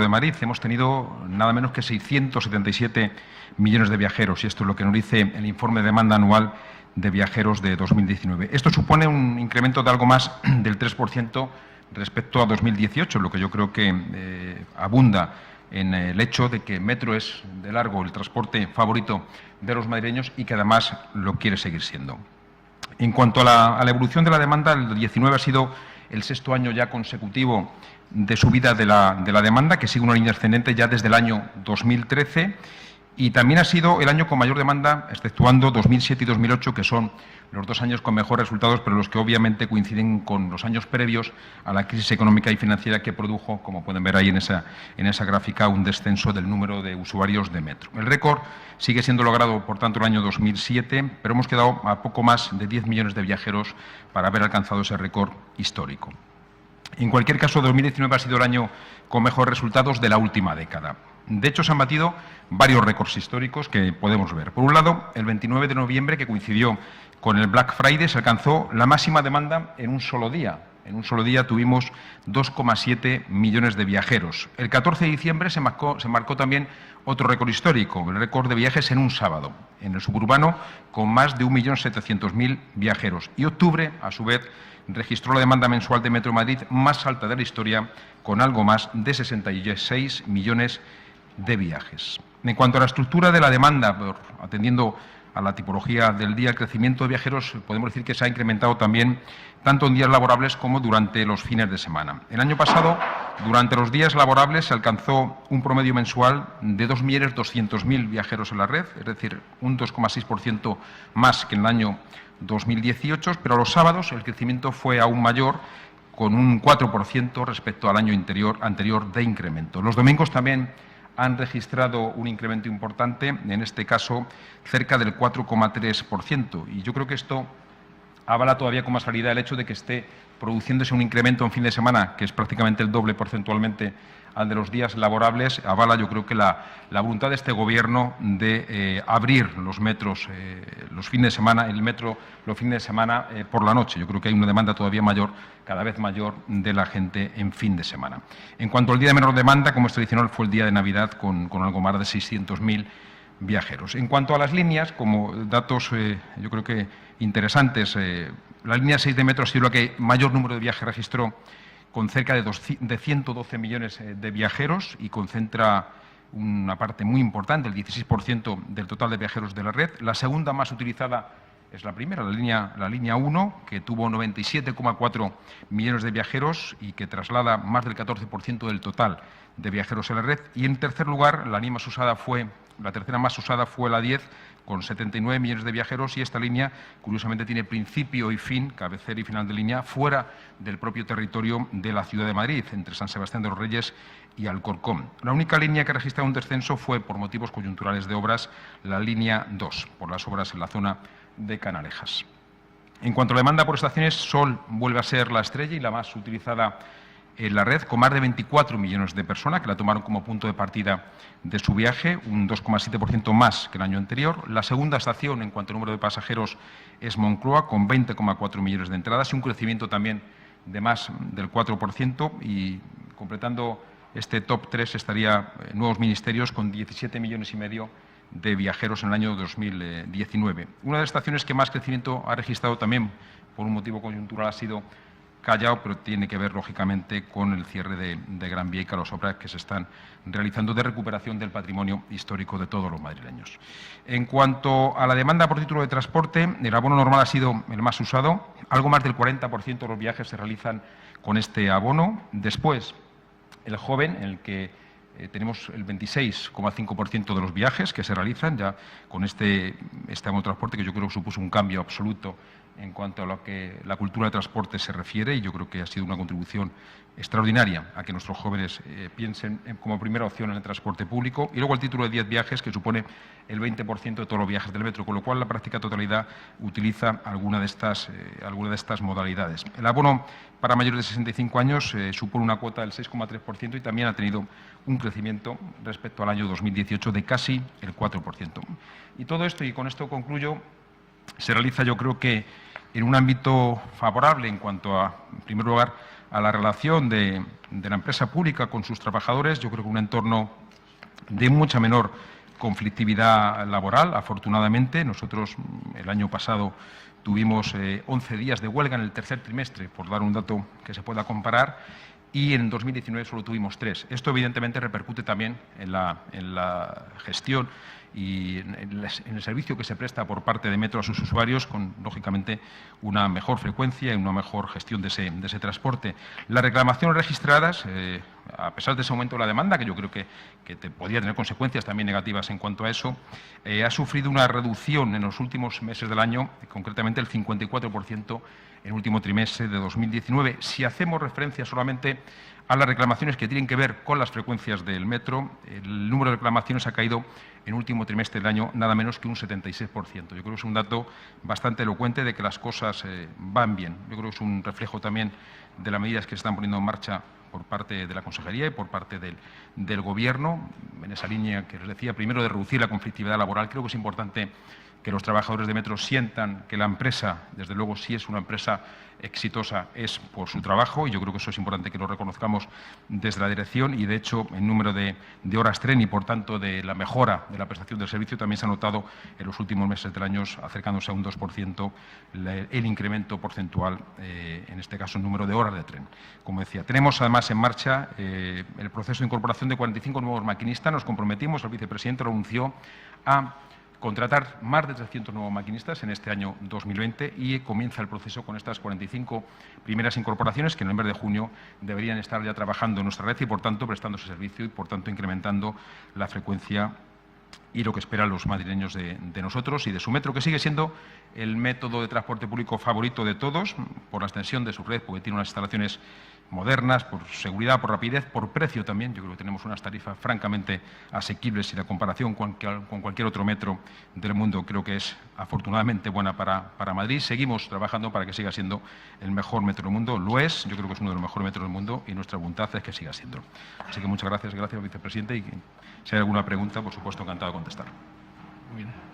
de Madrid hemos tenido nada menos que 677 millones de viajeros, y esto es lo que nos dice el informe de demanda anual de viajeros de 2019. Esto supone un incremento de algo más del 3% respecto a 2018, lo que yo creo que abunda en el hecho de que Metro es de largo el transporte favorito de los madrileños y que además lo quiere seguir siendo. En cuanto a la evolución de la demanda, el 19 ha sido el sexto año ya consecutivo de subida de la demanda, que sigue una línea ascendente ya desde el año 2013, y también ha sido el año con mayor demanda, exceptuando 2007 y 2008, que son los dos años con mejores resultados, pero los que obviamente coinciden con los años previos a la crisis económica y financiera que produjo, como pueden ver ahí en esa gráfica, un descenso del número de usuarios de Metro. El récord sigue siendo logrado, por tanto, el año 2007, pero hemos quedado a poco más de 10 millones de viajeros para haber alcanzado ese récord histórico. En cualquier caso, 2019 ha sido el año con mejores resultados de la última década. De hecho, se han batido varios récords históricos que podemos ver. Por un lado, el 29 de noviembre, que coincidió con el Black Friday, se alcanzó la máxima demanda en un solo día. En un solo día tuvimos 2,7 millones de viajeros. El 14 de diciembre se marcó también otro récord histórico, el récord de viajes en un sábado, en el suburbano, con más de 1.700.000 viajeros. Y octubre, a su vez, registró la demanda mensual de Metro Madrid más alta de la historia, con algo más de 66 millones de viajes. En cuanto a la estructura de la demanda, atendiendo a la tipología del día, el crecimiento de viajeros podemos decir que se ha incrementado también tanto en días laborables como durante los fines de semana. El año pasado, durante los días laborables, se alcanzó un promedio mensual de 2.200.000 viajeros en la red, es decir, un 2,6% más que en el año 2018, pero a los sábados el crecimiento fue aún mayor, con un 4% respecto al año anterior de incremento. Los domingos también han registrado un incremento importante, en este caso cerca del 4,3%. Y yo creo que esto avala todavía con más claridad el hecho de que esté produciéndose un incremento en fin de semana, que es prácticamente el doble porcentualmente al de los días laborables. Avala, yo creo que la voluntad de este Gobierno de abrir los metros los fines de semana, el metro los fines de semana por la noche. Yo creo que hay una demanda todavía mayor, cada vez mayor, de la gente en fin de semana. En cuanto al día de menor demanda, como es tradicional, fue el día de Navidad, con algo más de 600.000 viajeros. En cuanto a las líneas, como datos yo creo que interesantes, la línea 6 de Metro ha sido la que mayor número de viajes registró, con cerca de 112 millones de viajeros, y concentra una parte muy importante, el 16% del total de viajeros de la red. La segunda más utilizada es la primera, la línea 1, que tuvo 97,4 millones de viajeros y que traslada más del 14% del total de viajeros en la red. Y en tercer lugar, la tercera más usada fue la 10, con 79 millones de viajeros, y esta línea, curiosamente, tiene principio y fin, cabecera y final de línea, fuera del propio territorio de la ciudad de Madrid, entre San Sebastián de los Reyes y Alcorcón. La única línea que ha registrado un descenso fue, por motivos coyunturales de obras, la línea 2, por las obras en la zona de Canalejas. En cuanto a la demanda por estaciones, Sol vuelve a ser la estrella y la más utilizada en la red, con más de 24 millones de personas que la tomaron como punto de partida de su viaje, un 2,7% más que el año anterior. La segunda estación, en cuanto al número de pasajeros, es Moncloa, con 20,4 millones de entradas y un crecimiento también de más del 4%. Y completando este top 3 estaría Nuevos Ministerios, con 17,5 millones de viajeros en el año 2019. Una de las estaciones que más crecimiento ha registrado, también por un motivo coyuntural, ha sido Callao, pero tiene que ver, lógicamente, con el cierre de Gran Vía y con las obras que se están realizando de recuperación del patrimonio histórico de todos los madrileños. En cuanto a la demanda por título de transporte, el abono normal ha sido el más usado. Algo más del 40% de los viajes se realizan con este abono. Después, el joven, en el que tenemos el 26,5% de los viajes que se realizan ya con este abono de transporte, que yo creo que supuso un cambio absoluto en cuanto a lo que la cultura de transporte se refiere, y yo creo que ha sido una contribución extraordinaria a que nuestros jóvenes piensen como primera opción en el transporte público. Y luego el título de 10 viajes, que supone el 20% de todos los viajes del metro, con lo cual la práctica totalidad utiliza alguna de estas modalidades. El abono para mayores de 65 años supone una cuota del 6,3% y también ha tenido un crecimiento respecto al año 2018 de casi el 4%. Y todo esto, y con esto concluyo, se realiza, yo creo que en un ámbito favorable en cuanto a, en primer lugar, a la relación de la empresa pública con sus trabajadores, yo creo que un entorno de mucha menor conflictividad laboral, afortunadamente. Nosotros el año pasado tuvimos 11 días de huelga en el tercer trimestre, por dar un dato que se pueda comparar, y en 2019 solo tuvimos 3. Esto, evidentemente, repercute también en la gestión y en el servicio que se presta por parte de Metro a sus usuarios, con, lógicamente, una mejor frecuencia y una mejor gestión de ese transporte. Las reclamaciones registradas, a pesar de ese aumento de la demanda, que yo creo que podría tener consecuencias también negativas en cuanto a eso, ha sufrido una reducción en los últimos meses del año, concretamente el 54% en el último trimestre de 2019. Si hacemos referencia solamente a las reclamaciones que tienen que ver con las frecuencias del metro, el número de reclamaciones ha caído en el último trimestre del año nada menos que un 76%. Yo creo que es un dato bastante elocuente de que las cosas van bien. Yo creo que es un reflejo también de las medidas que se están poniendo en marcha por parte de la Consejería y por parte del Gobierno, en esa línea que les decía, primero de reducir la conflictividad laboral. Creo que es importante que los trabajadores de Metro sientan que la empresa, desde luego, si es una empresa exitosa, es por su trabajo, y yo creo que eso es importante que lo reconozcamos desde la dirección, y de hecho el número de horas tren y por tanto de la mejora de la prestación del servicio también se ha notado en los últimos meses del año, acercándose a un 2% el incremento porcentual, en este caso el número de horas de tren. Como decía, tenemos además en marcha el proceso de incorporación de 45 nuevos maquinistas. Nos comprometimos, el vicepresidente renunció a contratar más de 300 nuevos maquinistas en este año 2020 y comienza el proceso con estas 45 primeras incorporaciones que en el mes de junio deberían estar ya trabajando en nuestra red y, por tanto, prestando ese servicio y, por tanto, incrementando la frecuencia y lo que esperan los madrileños de nosotros y de su metro, que sigue siendo el método de transporte público favorito de todos, por la extensión de su red, porque tiene unas instalaciones modernas, por seguridad, por rapidez, por precio también. Yo creo que tenemos unas tarifas francamente asequibles y la comparación con cualquier otro metro del mundo creo que es afortunadamente buena para Madrid. Seguimos trabajando para que siga siendo el mejor metro del mundo. Lo es, yo creo que es uno de los mejores metros del mundo y nuestra voluntad es que siga siendo. Así que muchas gracias, vicepresidente, y si hay alguna pregunta, por supuesto, encantado de contestar. Muy bien.